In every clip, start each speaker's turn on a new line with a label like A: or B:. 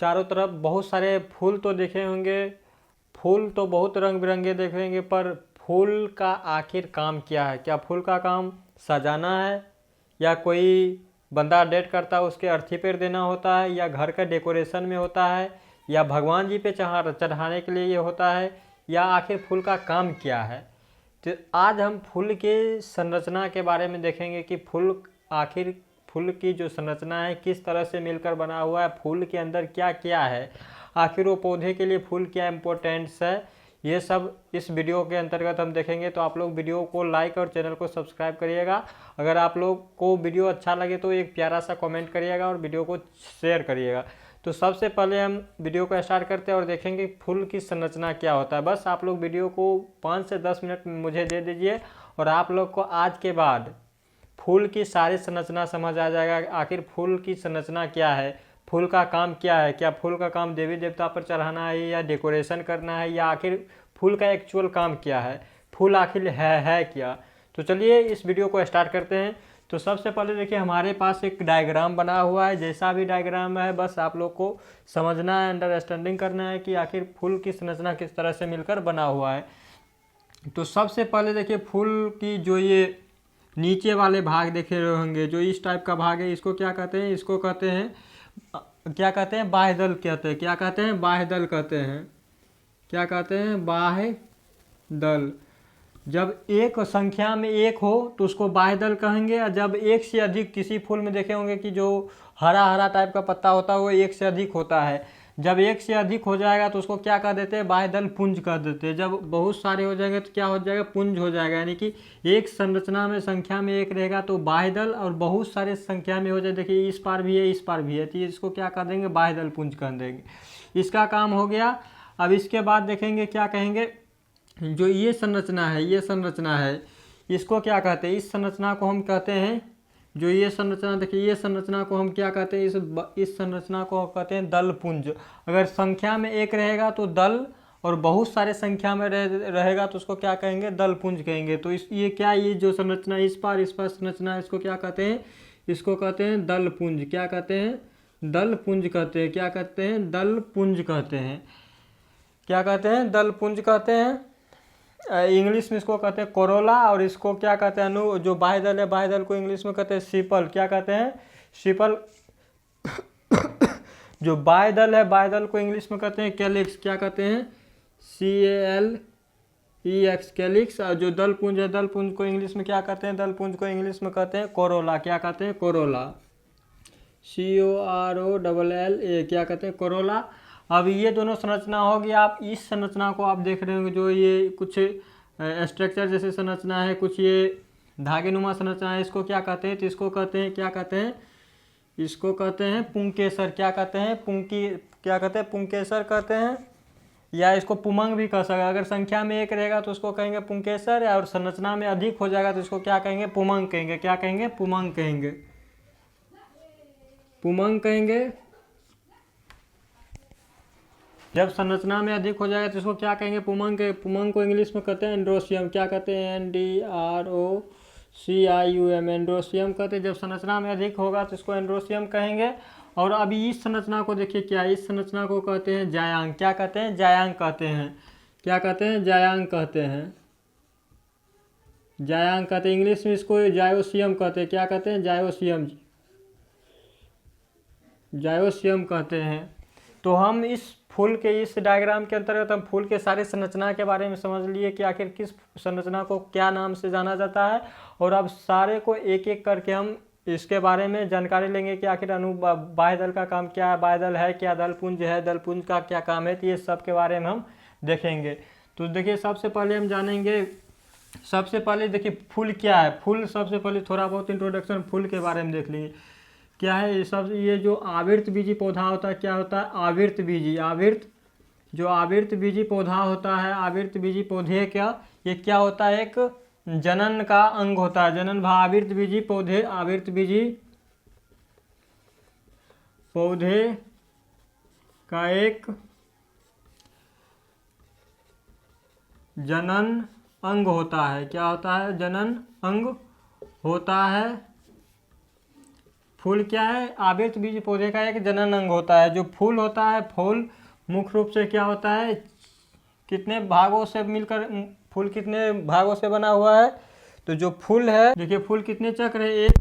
A: चारों तरफ बहुत सारे फूल तो देखे होंगे, फूल तो बहुत रंग बिरंगे देखे होंगे, पर फूल का आखिर काम क्या है? क्या फूल का काम सजाना है, या कोई बंदा डेट करता है उसके अर्थी पर देना होता है, या घर का डेकोरेशन में होता है, या भगवान जी पे चढ़ाने के लिए ये होता है, या आखिर फूल का काम क्या है? तो आज हम फूल के संरचना के बारे में देखेंगे कि आखिर फूल की जो संरचना है किस तरह से मिलकर बना हुआ है, फूल के अंदर क्या क्या है, आखिर वो पौधे के लिए फूल क्या इम्पोर्टेंस है, ये सब इस वीडियो के अंतर्गत हम देखेंगे। तो आप लोग वीडियो को लाइक और चैनल को सब्सक्राइब करिएगा। अगर आप लोग को वीडियो अच्छा लगे तो एक प्यारा सा कमेंट करिएगा और वीडियो को शेयर करिएगा। तो सबसे पहले हम वीडियो को स्टार्ट करते हैं और देखेंगे फूल की संरचना क्या होता है। बस आप लोग वीडियो को 5 से 10 मिनट मुझे दे दीजिए और आप लोग को आज के बाद फूल की सारी संरचना समझ आ जाएगा। आखिर फूल की संरचना क्या है, फूल का काम क्या है, क्या फूल का काम देवी देवता पर चढ़ाना है या डेकोरेशन करना है, या आखिर फूल का एक्चुअल काम क्या है, फूल आखिर है क्या। तो चलिए इस वीडियो को स्टार्ट करते हैं। तो सबसे पहले देखिए हमारे पास एक डायग्राम बना हुआ है, जैसा भी डायग्राम है बस आप लोग को समझना है, अंडरस्टैंडिंग करना है कि आखिर फूल की संरचना किस तरह से मिलकर बना हुआ है। तो सबसे पहले देखिए फूल की जो ये नीचे वाले भाग देखे रहे होंगे, जो इस टाइप का भाग है, इसको क्या कहते हैं? इसको कहते हैं क्या कहते हैं? बाह्यदल कहते हैं। क्या कहते हैं? बाह्यदल कहते हैं। क्या कहते हैं? बाह्यदल। जब एक संख्या में एक हो तो उसको बाह्यदल कहेंगे, और जब एक से अधिक, किसी फूल में देखे होंगे कि जो हरा हरा टाइप का पत्ता होता है वो एक से अधिक होता है, जब एक से अधिक हो जाएगा तो उसको क्या कह देते हैं? बाह्यदल पुंज कह देते हैं। जब बहुत सारे हो जाएंगे तो क्या हो जाएगा? पुंज हो जाएगा। यानी कि एक संरचना में संख्या में एक रहेगा तो बाह्यदल, और बहुत सारे संख्या में हो जाए, देखिए इस पार भी है इस पार भी है, तो इसको क्या कह देंगे? बाह्यदल पुंज कह देंगे। इसका काम हो गया। अब इसके बाद देखेंगे क्या कहेंगे, जो ये संरचना है, ये संरचना है, इसको क्या कहते हैं? इस संरचना को हम कहते हैं, जो ये संरचना देखिए, ये संरचना को हम क्या कहते हैं? इस संरचना को कहते हैं दल पुंज। अगर संख्या में एक रहेगा तो दल, और बहुत सारे संख्या में रहेगा तो उसको क्या कहेंगे? दल पुंज कहेंगे। तो ये क्या, ये जो संरचना इस पार संरचना है, इसको क्या कहते हैं? इसको कहते हैं दल पुंज। क्या कहते हैं? दल पुंज कहते हैं। क्या कहते हैं? दल पुंज कहते हैं। क्या कहते हैं? दल पुंज कहते हैं। इंग्लिश में इसको कहते हैं कोरोला, और इसको क्या कहते हैं? जो बाह्यदल है, बाह्यदल को इंग्लिश में कहते हैं सीपल। क्या कहते हैं? सीपल। जो बाह्यदल है, बाह्यदल को इंग्लिश में कहते हैं कैलिक्स। क्या कहते हैं? CALEX, calyx. और जो दल पुंज है, दल पुंज को इंग्लिश में क्या कहते हैं? दल पुंज को इंग्लिश में कहते हैं कोरोला। क्या कहते हैं? कोरोला। COROLLA। क्या कहते हैं? कोरोला। अब ये दोनों संरचना होगी। आप इस संरचना को आप देख रहे होंगे, जो ये कुछ स्ट्रक्चर जैसे संरचना है, कुछ ये धागे नुमा संरचना है, इसको क्या कहते हैं? तो इसको कहते हैं, क्या कहते हैं? इसको कहते हैं पुंकेसर। क्या कहते हैं? क्या कहते हैं? पुंकेसर कहते हैं, या इसको पुमंग भी कह सकते हैं। अगर संख्या में एक रहेगा तो उसको कहेंगे पुंकेसर, और संरचना में अधिक हो जाएगा तो इसको क्या कहेंगे? पुमंग कहेंगे। क्या कहेंगे? पुमंग कहेंगे। पुमंग कहेंगे। जब संरचना में अधिक हो जाएगा तो इसको क्या कहेंगे? पुमंग के। पुमंग को इंग्लिश में कहते हैं एंड्रोसियम। क्या कहते हैं? NDROCIUM, एंड्रोसियम कहते हैं। जब संरचना में अधिक होगा तो इसको एंड्रोसियम कहेंगे। और अभी इस संरचना को देखिए, क्या इस संरचना को कहते हैं? जायांग। क्या कहते हैं? जायांग कहते हैं। क्या कहते हैं? जायांग कहते हैं। जायांग कहते हैं। इंग्लिश में इसको जायोसियम कहते हैं। क्या कहते हैं? जायोसियम। जायोसियम कहते हैं। तो हम इस फूल के इस डायग्राम के अंतर्गत हम फूल के सारे संरचना के बारे में समझ लिए कि आखिर किस संरचना को क्या नाम से जाना जाता है। और अब सारे को एक एक करके हम इसके बारे में जानकारी लेंगे कि आखिर बाह्यदल का काम क्या है, बाह्यदल है क्या, दलपुंज है, दलपुंज का क्या काम है, तो ये सब के बारे में हम देखेंगे। तो देखिए सबसे पहले हम जानेंगे, सबसे पहले देखिए फूल क्या है। फूल सबसे पहले थोड़ा बहुत इंट्रोडक्शन फूल के बारे में देख लीजिए। क्या है ये सब? ये जो आवृत बीजी पौधा होता है, क्या होता है? आवृत बीजी। जो आवृत बीजी पौधा होता है, आवृत बीजी पौधे क्या, ये क्या होता है? एक जनन का अंग होता है। जनन भाव आवृत बीजी पौधे, आवृत बीजी पौधे का एक जनन अंग होता है। क्या होता है? जनन अंग होता है फूल क्या है? आवृत बीज पौधे का एक जनन अंग होता है। जो फूल होता है, फूल मुख्य रूप से क्या होता है, कितने भागों से मिलकर फूल कितने भागों से बना हुआ है? तो जो फूल है, देखिए फूल कितने चक्र है, एक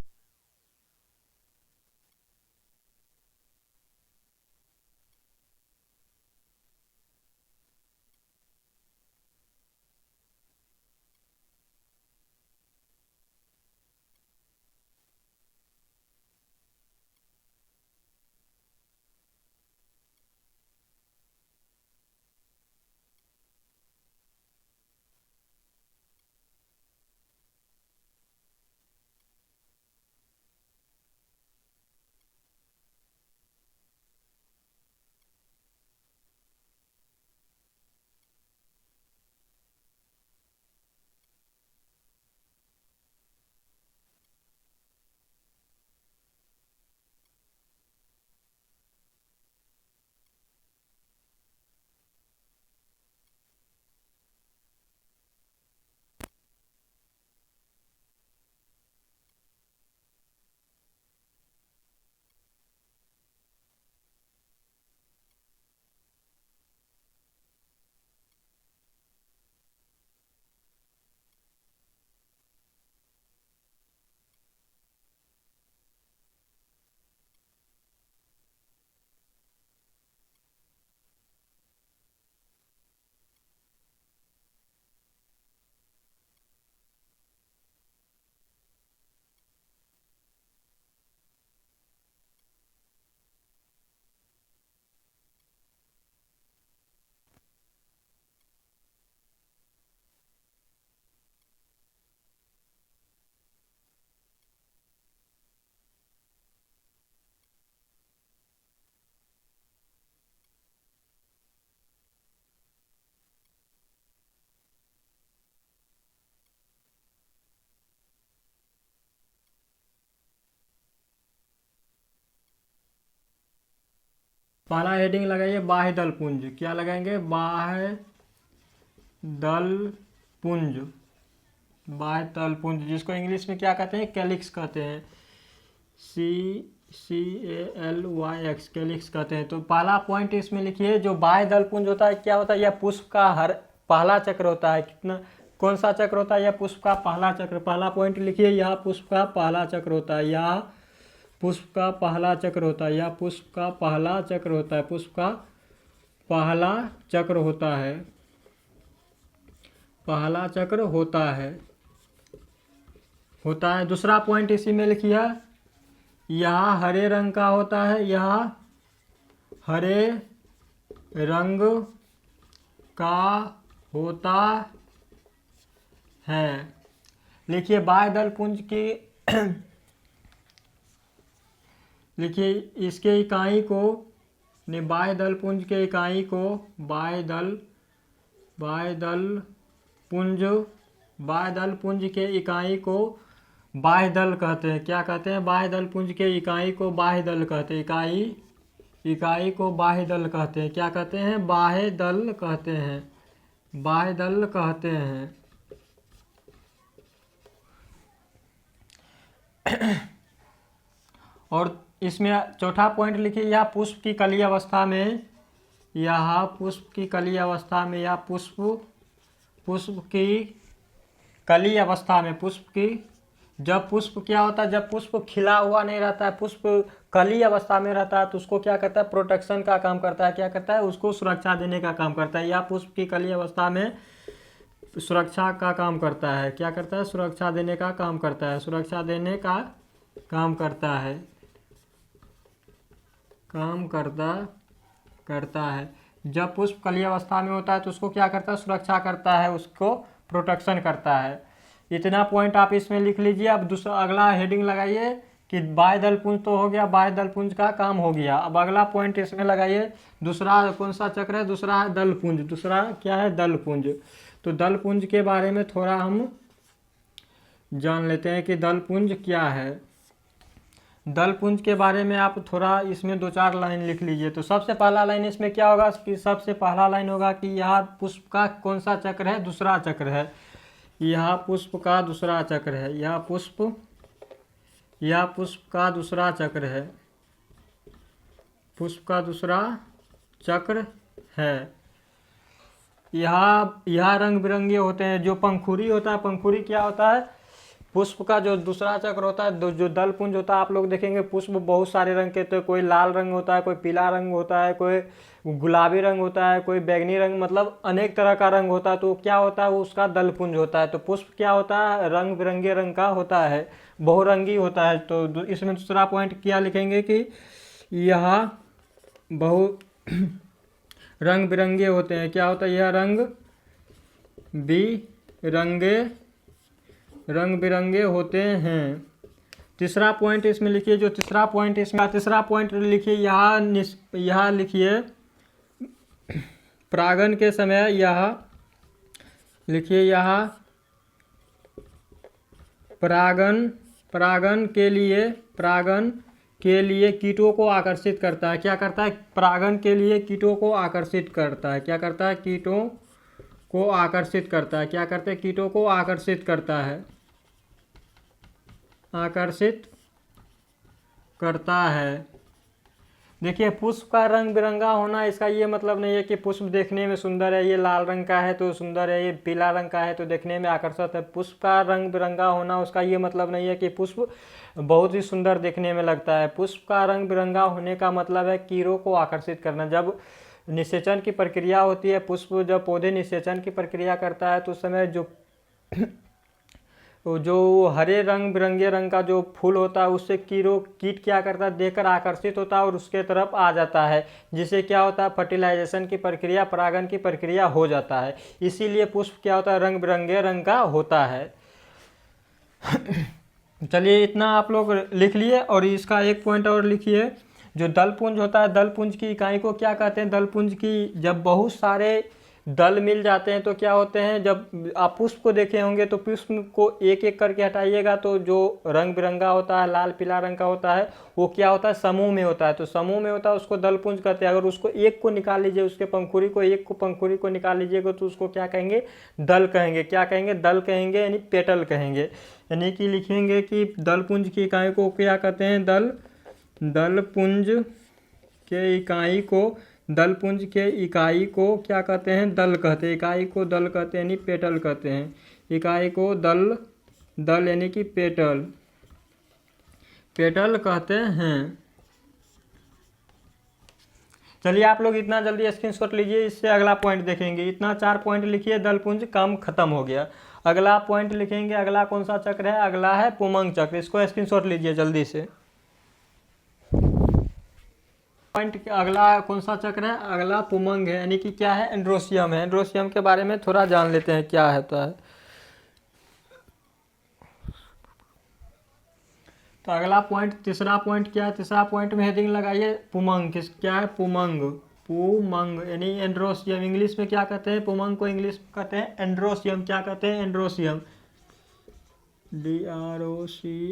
A: पहला हेडिंग लगाइए बाह्य दल पुंज। क्या लगाएंगे? बाह्य दल पुंज। बाह्य दल पुंज जिसको इंग्लिश में क्या कहते हैं? कैलिक्स कहते हैं। CALYX कैलिक्स कहते हैं। तो पहला पॉइंट इसमें लिखिए, जो बाह्य दल पुंज होता है क्या होता है? यह पुष्प का हर पहला चक्र होता है। कितना, कौन सा चक्र होता है? यह पुष्प का पहला चक्र। पहला पॉइंट लिखिए, यह पुष्प का पहला चक्र होता है। यह पुष्प का पहला चक्र होता है। यह पुष्प का पहला चक्र होता है। पुष्प का पहला चक्र होता है। पहला चक्र होता है। दूसरा पॉइंट इसी में लिखिए, यह हरे रंग का होता है। यह हरे रंग का होता है। लिखिए बाह्य दल पुंज की लिखिए इसके इकाई को, बाह्य दल पुंज के इकाई को बाह्य दल पुंज के इकाई को बाह्य दल कहते हैं। क्या कहते हैं? बाह्य दल पुंज के इकाई को बाह्य दल कहते हैं। इकाई को बाह्य दल कहते हैं। क्या कहते हैं? बाह्य दल कहते हैं। बाह्य दल कहते हैं। और इसमें चौथा पॉइंट लिखिए, यह पुष्प की कली अवस्था में, यह पुष्प की कली अवस्था में, या पुष्प की कली अवस्था में, पुष्प की, जब पुष्प क्या होता है? जब पुष्प खिला हुआ नहीं रहता है, पुष्प कली अवस्था में रहता है, तो उसको क्या करता है? प्रोटेक्शन का काम करता है। क्या करता है? उसको सुरक्षा देने का काम करता है। या पुष्प की कली अवस्था में सुरक्षा का काम करता है। क्या करता है? सुरक्षा देने का काम करता है। सुरक्षा देने का काम करता है। काम करता है। जब पुष्प कली अवस्था में होता है तो उसको क्या करता है? सुरक्षा करता है, उसको प्रोटेक्शन करता है। इतना पॉइंट आप इसमें लिख लीजिए। अब दूसरा अगला हेडिंग लगाइए कि बाह्य दल पुंज तो हो गया, बाह्य दल पुंज का काम हो गया। अब अगला पॉइंट इसमें लगाइए, दूसरा कौन सा चक्र है? दूसरा है दल पुंज। दूसरा क्या है? दल पुंज। तो दल पुंज के बारे में थोड़ा हम जान लेते हैं कि दल पुंज क्या है। दल पुंज के बारे में आप थोड़ा इसमें 2-4 लाइन लिख लीजिए। तो सबसे पहला लाइन इसमें क्या होगा कि सबसे पहला लाइन होगा कि यह पुष्प का कौन सा चक्र है? दूसरा चक्र है। यह पुष्प का दूसरा चक्र है। यह पुष्प यह पुष्प का दूसरा चक्र है, पुष्प का दूसरा चक्र है। यह रंग बिरंगे होते हैं। जो पंखुड़ी होता है, पंखुड़ी क्या होता है, पुष्प का जो दूसरा चक्र होता है, जो दल पुंज होता है, आप लोग देखेंगे पुष्प बहुत सारे रंग के, तो कोई लाल रंग होता है, कोई पीला रंग होता है, कोई गुलाबी रंग होता है, कोई बैंगनी रंग, मतलब अनेक तरह का रंग होता है। तो क्या होता है, वो उसका दल पुंज होता है। तो पुष्प क्या होता है, रंग बिरंगे रंग का होता है, बहुरंगी होता है। तो इसमें दूसरा पॉइंट क्या लिखेंगे कि यह बहु रंग बिरंगे होते हैं। क्या होता है, यह रंग बिरंगे होते हैं। तीसरा पॉइंट इसमें लिखिए, जो तीसरा पॉइंट लिखिए, यहाँ लिखिए परागन के समय, यह लिखिए यहाँ परागन के लिए कीटों को आकर्षित करता है। क्या करता है, परागन के लिए कीटों को आकर्षित करता है। क्या करता है, कीटों को आकर्षित करता है। क्या करते हैं, कीटों को आकर्षित करता है, आकर्षित करता है। देखिए, पुष्प का रंग बिरंगा होना, इसका ये मतलब नहीं है कि पुष्प देखने में सुंदर है, ये लाल रंग का है तो सुंदर है, ये पीला रंग का है तो देखने में आकर्षक है। पुष्प का रंग बिरंगा होना, उसका ये मतलब नहीं है कि पुष्प बहुत ही सुंदर देखने में लगता है। पुष्प का रंग बिरंगा होने का मतलब है कीड़ों को आकर्षित करना। जब निषेचन की प्रक्रिया होती है, पुष्प जब पौधे निषेचन की प्रक्रिया करता है, तो उस समय जो हरे रंग बिरंगे रंग का जो फूल होता है, उससे कीट क्या करता है, देखकर आकर्षित होता है और उसके तरफ आ जाता है, जिससे क्या होता है, फर्टिलाइजेशन की प्रक्रिया, परागन की प्रक्रिया हो जाता है। इसीलिए पुष्प क्या होता है, रंग बिरंगे रंग का होता है। चलिए, इतना आप लोग लिख लिए। और इसका एक पॉइंट और लिखिए, जो दलपुंज होता है, दलपुंज की इकाई को क्या कहते हैं, दलपुंज की जब बहुत सारे दल मिल जाते हैं तो क्या होते हैं, जब आप पुष्प को देखे होंगे तो पुष्प को एक एक करके हटाइएगा, तो जो रंग बिरंगा होता है, लाल पीला रंग का होता है, वो क्या होता है, समूह में होता है। तो समूह में होता है, उसको दलपुंज कहते हैं। अगर उसको एक को निकाल लीजिए, उसके पंखुड़ी को, एक को पंखुड़ी को निकाल लीजिएगा, तो उसको क्या कहेंगे, दल कहेंगे। क्या कहेंगे, दल कहेंगे, यानी पेटल कहेंगे। यानी कि लिखेंगे कि दलपुंज की इकाई को क्या कहते हैं, दलपुंज के इकाई को, दलपुंज के इकाई को क्या कहते हैं, दल कहते हैं। इकाई को दल कहते हैं, यानी पेटल कहते हैं। इकाई को दल यानी कि पेटल कहते हैं। चलिए, आप लोग इतना जल्दी स्क्रीनशॉट लीजिए, इससे अगला पॉइंट देखेंगे। इतना 4 पॉइंट लिखिए, दलपुंज काम खत्म हो गया। अगला पॉइंट लिखेंगे, अगला कौन सा चक्र है, अगला है पुमंग चक्र। इसको स्क्रीनशॉट लीजिए जल्दी से। पॉइंट अगला कौन सा चक्र है, अगला पुमंग है, यानी कि क्या है, एंड्रोसियम है। एंड्रोसियम के बारे में थोड़ा जान लेते हैं क्या होता है। तो अगला पॉइंट, तीसरा पॉइंट क्या है, तीसरा पॉइंट में हेडिंग लगाइए पुमंग। क्या है, पुमंग यानी एंड्रोसियम। इंग्लिश में क्या कहते हैं, पुमंग को इंग्लिश में कहते हैं एंड्रोसियम। क्या कहते हैं, एंड्रोसियम, DROCIUM,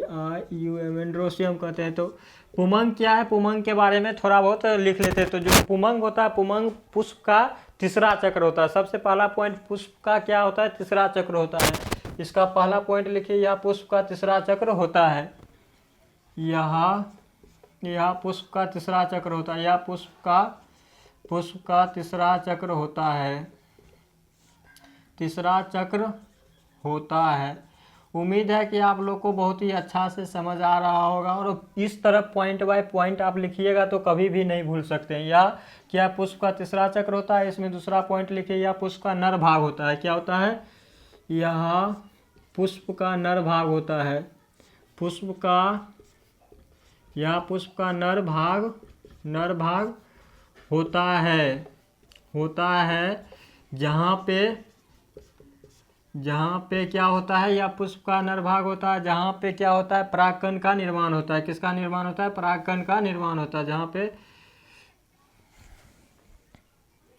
A: एंड्रोसियम कहते हैं। तो पुमंग क्या है, पुमंग के बारे में थोड़ा बहुत लिख लेते हैं। तो जो पुमंग होता है, पुमंग पुष्प का तीसरा चक्र होता है। सबसे पहला पॉइंट, पुष्प का क्या होता है, तीसरा चक्र होता है। इसका पहला पॉइंट लिखिए, यह पुष्प का तीसरा चक्र होता है। यह पुष्प का तीसरा चक्र होता है। यह पुष्प का तीसरा चक्र होता है, तीसरा चक्र होता है। उम्मीद है कि आप लोग को बहुत ही अच्छा से समझ आ रहा होगा। और इस तरफ पॉइंट बाय पॉइंट आप लिखिएगा तो कभी भी नहीं भूल सकते हैं। या क्या पुष्प का तीसरा चक्र होता है, इसमें दूसरा पॉइंट लिखिए, यह पुष्प का नर भाग होता है। क्या होता है, यह पुष्प का नर भाग होता है। यह पुष्प का नर भाग होता है, जहाँ पे क्या होता है, यह पुष्प का नर भाग होता है, जहाँ पे क्या होता है, परागकण का निर्माण होता है। किसका निर्माण होता है, परागकण का निर्माण होता है। जहाँ पे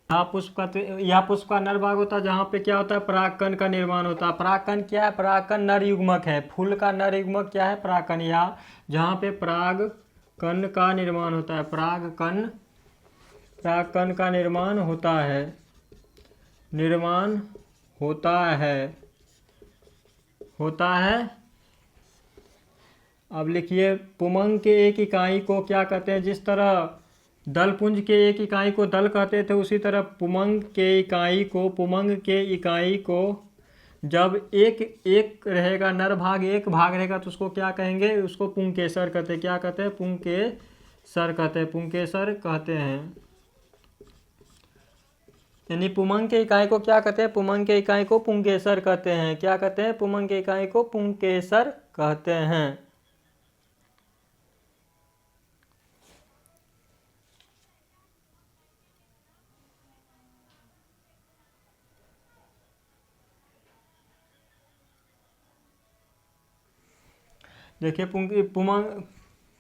A: यह पुष्प का नर भाग होता है, जहाँ पे क्या होता है, परागकण का निर्माण होता है। परागकण क्या है, परागकण नर युग्मक है। फूल का नर युग्मक क्या है, परागकण। या जहाँ पे परागकण का निर्माण होता है, परागकण का निर्माण होता है, अब लिखिए पुमंग के एक इकाई को क्या कहते हैं। जिस तरह दलपुंज के एक इकाई को दल कहते थे, उसी तरह पुमंग के इकाई को जब एक एक रहेगा, नर भाग एक भाग रहेगा, तो उसको क्या कहेंगे, उसको पुंकेसर कहते हैं। क्या कहते हैं, पुंकेसर कहते हैं, पुंकेसर कहते हैं। यानी पुमंग के इकाई को क्या कहते हैं, पुमंग के इकाई को पुंकेसर कहते हैं। क्या कहते हैं, पुमंग के इकाई को पुंकेसर कहते हैं। देखिए पुमंग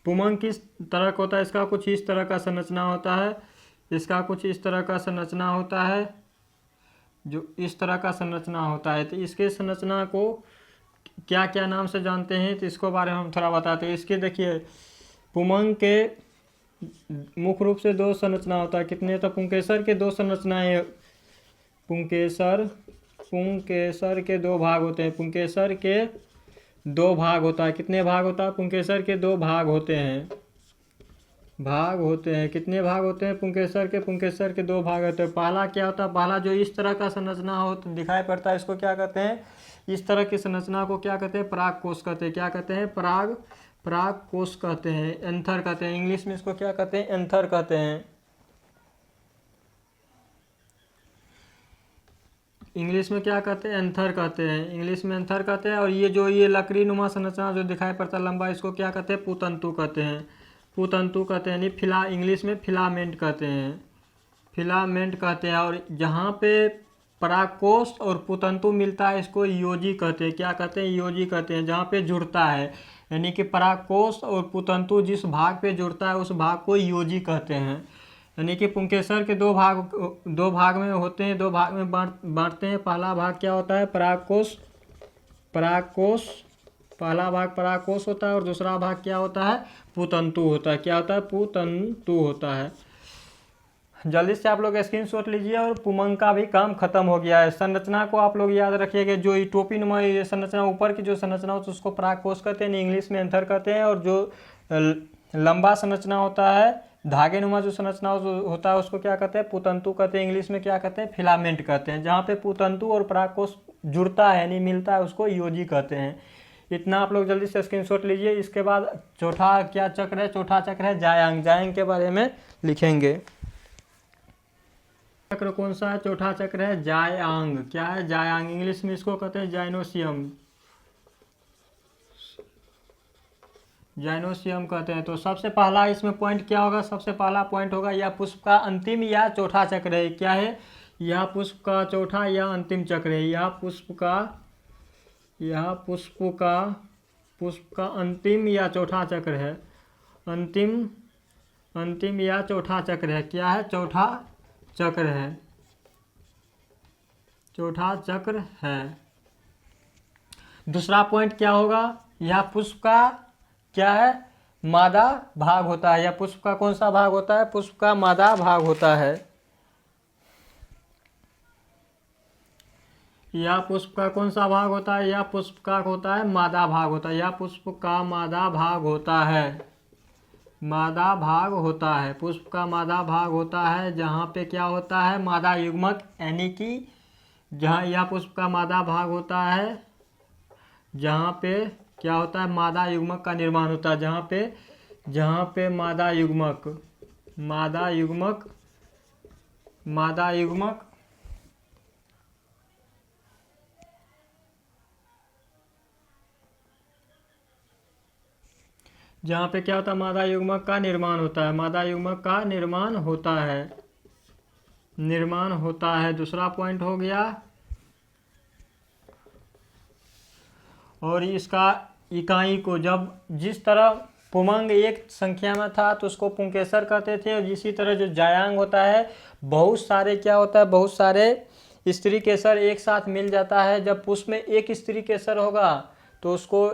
A: पुमंग किस तरह का होता है, इसका कुछ इस तरह का संरचना होता है, इसका कुछ इस तरह का संरचना होता है, जो इस तरह का संरचना होता है। तो इसके संरचना को क्या क्या नाम से जानते हैं, तो इसको बारे में हम थोड़ा बताते हैं। इसके देखिए पुमंग के मुख्य रूप से दो संरचना होता है। कितने, तो पुंकेसर के दो संरचनाएं, पुंकेसर के दो भाग होते हैं। पुंकेसर के दो भाग होता है। कितने भाग होता है, पुंकेसर के दो भाग होते हैं, कितने भाग होते हैं पुंकेसर के दो भाग होते हैं। पहला क्या होता है, पहला जो इस तरह का संरचना हो तो दिखाई पड़ता है, इसको क्या कहते हैं, इस तरह की संरचना को क्या कहते हैं, पराग कोष कहते हैं। क्या कहते हैं, पराग कोष कहते हैं, एंथर कहते हैं। इंग्लिश में इसको क्या कहते हैं, एंथर कहते हैं। इंग्लिश में क्या कहते हैं, एंथर कहते हैं, इंग्लिश में एंथर कहते हैं। और ये लकड़ी नुमा संरचना जो दिखाई पड़ता है लंबा, इसको क्या कहते हैं, पुतंतु कहते हैं, पुतंतु कहते हैं। यानी इंग्लिश में फिलामेंट कहते हैं, फिलामेंट कहते हैं। और जहाँ पे परागकोष और पुतंतु मिलता है, इसको योजी कहते हैं। क्या कहते हैं, योजी कहते हैं। जहाँ पे जुड़ता है, यानी कि परागकोष और पुतंतु जिस भाग पे जुड़ता है, उस भाग को योजी कहते हैं। यानी कि पुंकेसर के दो भाग में होते हैं, दो भाग में बांटते हैं। पहला भाग क्या होता है, परागकोष, पहला भाग परागकोष होता है, और दूसरा भाग क्या होता है, पुतंतु होता है। क्या होता है, पुतंतु होता है। जल्दी से आप लोग स्क्रीनशॉट लीजिए। और पुमंग का भी काम खत्म हो गया है। संरचना को आप लोग याद रखिएगा, जो ये टोपी नुमा ये संरचना ऊपर की जो संरचना होती है उसको परागकोष कहते हैं, इंग्लिश में एंथर कहते हैं। और जो लंबा संरचना होता है, धागे नुमा जो संरचना होता है, उसको क्या कहते हैं, पुतंतु कहते हैं। इंग्लिश में क्या कहते हैं, फिलामेंट कहते हैं। जहाँ पे पुतंतु और परागकोष जुड़ता है यानी मिलता है, उसको योजी कहते हैं। इतना आप लोग जल्दी से स्क्रीनशॉट लीजिए। इसके बाद चौथा क्या चक्र है, चौथा चक्र है जायांग। जायांग के बारे में लिखेंगे। चक्र कौन सा है, चौथा चक्र है जायांग। क्या है, जायांग। इंग्लिश में इसको कहते हैं जाइनोसियम, जाइनोसियम कहते हैं। तो सबसे पहला इसमें पॉइंट क्या होगा, सबसे पहला पॉइंट होगा यह पुष्प का अंतिम या चौथा चक्र है। क्या है, यह पुष्प का चौथा या अंतिम चक्र है। यह पुष्प का अंतिम या चौथा चक्र है, अंतिम या चौथा चक्र है। क्या है, चौथा चक्र है, चौथा चक्र है। दूसरा पॉइंट क्या होगा, यह पुष्प का क्या है, मादा भाग होता है। या पुष्प का कौन सा भाग होता है, पुष्प का मादा भाग होता है। या पुष्प का कौन सा भाग होता है, या पुष्प का होता है मादा भाग होता है। या पुष्प का मादा भाग होता है, मादा भाग होता है, पुष्प का मादा भाग होता है। जहाँ पे क्या होता है, मादा युग्मक, यानी कि जहाँ यह पुष्प का मादा भाग होता है, जहाँ पे क्या होता है, मादा युग्मक का निर्माण होता है। जहाँ पे मादा युग्मक जहाँ पे क्या होता है, मादा युग्मक का निर्माण होता है, मादा युग्मक का निर्माण होता है। दूसरा पॉइंट हो गया। और इसका इकाई को जब जिस तरह पुमंग एक संख्या में था तो उसको पुंकेसर कहते थे। और इसी तरह जो जायांग होता है, बहुत सारे क्या होता है, बहुत सारे स्त्री केसर एक साथ मिल जाता है। जब पुष्प में एक स्त्री केसर होगा तो उसको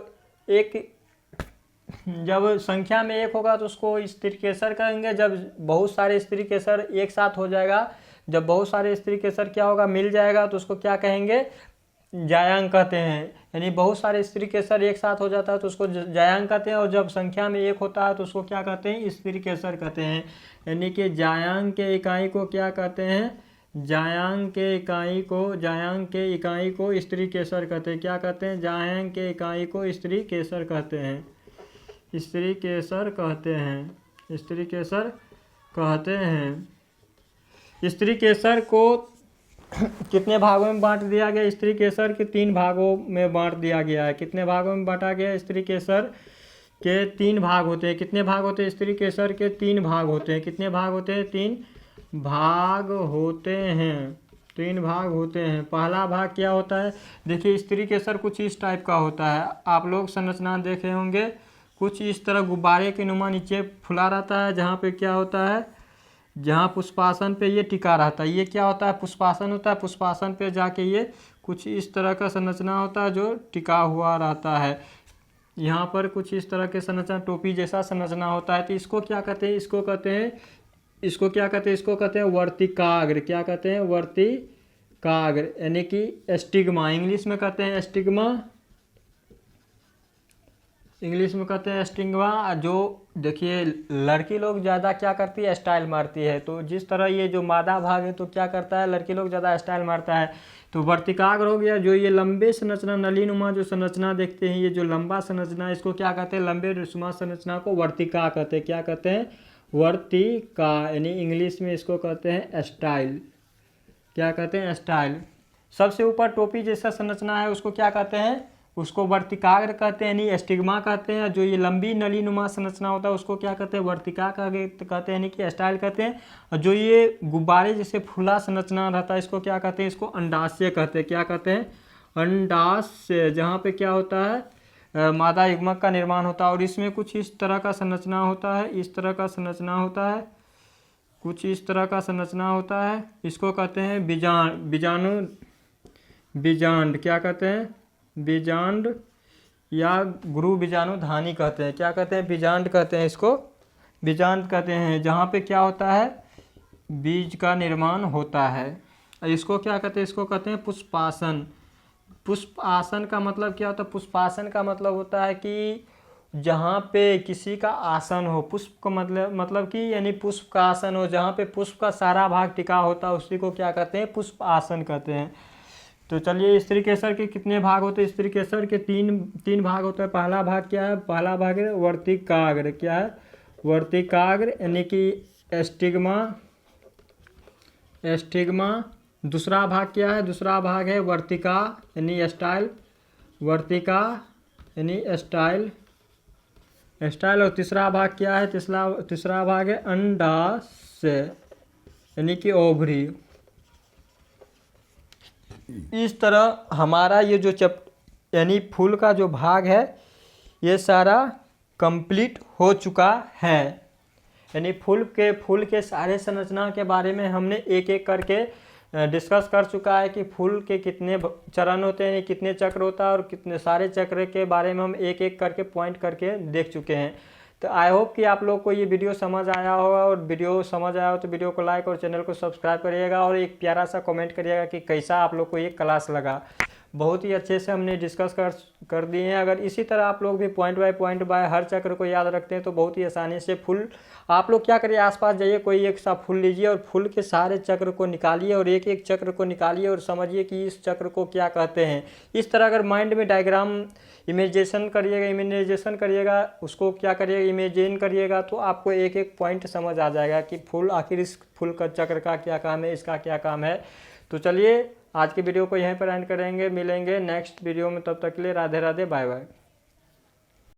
A: जब संख्या में एक होगा तो उसको स्त्री केसर कहेंगे। जब बहुत सारे स्त्री केसर एक साथ हो जाएगा, जब बहुत सारे स्त्री केसर क्या होगा, मिल जाएगा, तो उसको क्या कहेंगे, जायांग कहते हैं। यानी बहुत सारे स्त्री केसर एक साथ हो जाता है तो उसको जायांग कहते हैं, और जब संख्या में एक होता है तो उसको क्या कहते हैं, स्त्री केसर कहते हैं। यानी कि जायांग के इकाई को क्या कहते हैं, जायांग के इकाई को स्त्री केसर कहते हैं। क्या कहते हैं, जायांग के इकाई को स्त्री केसर कहते हैं, स्त्री केसर कहते हैं, स्त्री केसर कहते हैं। स्त्री केसर को कितने भागों में बांट दिया गया, स्त्री केसर के 3 भागों में बांट दिया गया है। कितने भागों में बांटा गया, स्त्री केसर के 3 भाग होते हैं। कितने भाग होते हैं, स्त्री केसर के 3 भाग होते हैं। कितने भाग होते हैं, 3 भाग होते हैं, 3 भाग होते हैं। पहला भाग क्या होता है, देखिए स्त्री केसर कुछ इस टाइप का होता है, आप लोग संरचना देखे होंगे, कुछ इस तरह गुब्बारे के नुमा नीचे फुला रहता है, जहाँ पे क्या होता है, जहाँ पुष्पासन पे ये टिका रहता है, ये क्या होता है, पुष्पासन होता है। पुष्पासन पे जाके ये कुछ इस तरह का संरचना होता है जो टिका हुआ रहता है। यहाँ पर कुछ इस तरह के संरचना, टोपी जैसा संरचना होता है। तो इसको क्या कहते हैं, इसको कहते हैं, इसको क्या कहते हैं, इसको कहते हैं वर्तिकाग्र। क्या कहते हैं, वर्तिकाग्र, यानी कि एस्टिग्मा, इंग्लिश में कहते हैं एस्टिग्मा, इंग्लिश में कहते हैं स्टिग्मा। जो देखिए लड़की लोग ज़्यादा क्या करती है, स्टाइल मारती है। तो जिस तरह ये जो मादा भाग है तो क्या करता है, लड़की लोग ज़्यादा स्टाइल मारता है। तो वर्तिकाग्र हो गया, जो ये लंबे संरचना, नलीनुमा जो संरचना देखते हैं, ये जो लंबा संरचना, इसको क्या कहते हैं, लंबे नुमा संरचना को वर्तिका कहते हैं। क्या कहते हैं, वर्तिका, यानी इंग्लिश में इसको कहते हैं स्टाइल। क्या कहते हैं, स्टाइल। सबसे ऊपर टोपी जैसा संरचना है उसको क्या कहते हैं, उसको वर्तिकाग्र कहते हैं, यानी स्टिग्मा कहते हैं। जो ये लंबी नलीनुमा संरचना होता है उसको क्या कहते हैं, वर्तिका कहते हैं, यानी कि स्टाइल कहते हैं। और जो ये गुब्बारे जैसे फूला संरचना रहता है इसको क्या कहते हैं, इसको अंडाशय कहते हैं। क्या कहते हैं, अंडाशय, जहाँ पे क्या होता है, मादा युग्मक का निर्माण होता है। और इसमें कुछ इस तरह का संरचना होता है, इस तरह का संरचना होता है, कुछ इस तरह का संरचना होता है। इसको कहते हैं बीजांड। क्या कहते हैं, बीजांड या गुरु बीजाणुधानी कहते हैं। क्या कहते हैं, बीजांड कहते हैं, इसको बीजांड कहते हैं। जहाँ पे क्या होता है, बीज का निर्माण होता है। इसको क्या कहते हैं, इसको कहते हैं पुष्पासन। पुष्पासन का मतलब क्या होता है, पुष्पासन का मतलब होता है कि जहाँ पे किसी का आसन हो, पुष्प का मतलब कि यानी पुष्प का आसन हो, जहाँ पे पुष्प का सारा भाग टिका होता है उसी को क्या कहते हैं, पुष्प आसन कहते हैं। तो चलिए स्त्री केसर के कितने भाग होते हैं, स्त्री केसर के तीन भाग होते हैं। पहला भाग क्या है, पहला भाग है वर्तिकाग्र। क्या है, वर्तिकाग्र, यानी कि स्टिग्मा। दूसरा भाग क्या है, दूसरा भाग है वर्तिका यानी स्टाइल, वर्तिका यानी स्टाइल। और तीसरा भाग क्या है, तीसरा भाग है अंडाशय यानी कि ओवरी। इस तरह हमारा ये जो यानी फूल का जो भाग है ये सारा कंप्लीट हो चुका है। यानी फूल के सारे संरचना के बारे में हमने एक एक करके डिस्कस कर चुका है कि फूल के कितने चरण होते हैं, कितने चक्र होता है, और कितने सारे चक्र के बारे में हम एक एक करके पॉइंट करके देख चुके हैं। तो आई होप कि आप लोग को ये वीडियो समझ आया होगा, और वीडियो समझ आया हो तो वीडियो को लाइक और चैनल को सब्सक्राइब करिएगा, और एक प्यारा सा कमेंट करिएगा कि कैसा आप लोग को ये क्लास लगा। बहुत ही अच्छे से हमने डिस्कस कर दिए हैं। अगर इसी तरह आप लोग भी पॉइंट बाय हर चक्र को याद रखते हैं तो बहुत ही आसानी से फुल आप लोग क्या करिए, आसपास जाइए, कोई एक सा फूल लीजिए और फूल के सारे चक्र को निकालिए और एक एक चक्र को निकालिए और समझिए कि इस चक्र को क्या कहते हैं। इस तरह अगर माइंड में डायग्राम इमेजिनेशन करिएगा, उसको क्या करिएगा, इमेजिन करिएगा, तो आपको एक एक पॉइंट समझ आ जाएगा कि फूल आखिर इस फूल का चक्र का क्या काम है, इसका क्या काम है। तो चलिए आज की वीडियो को यहीं पर एंड करेंगे, मिलेंगे नेक्स्ट वीडियो में, तब तक के लिए राधे राधे, बाय बाय।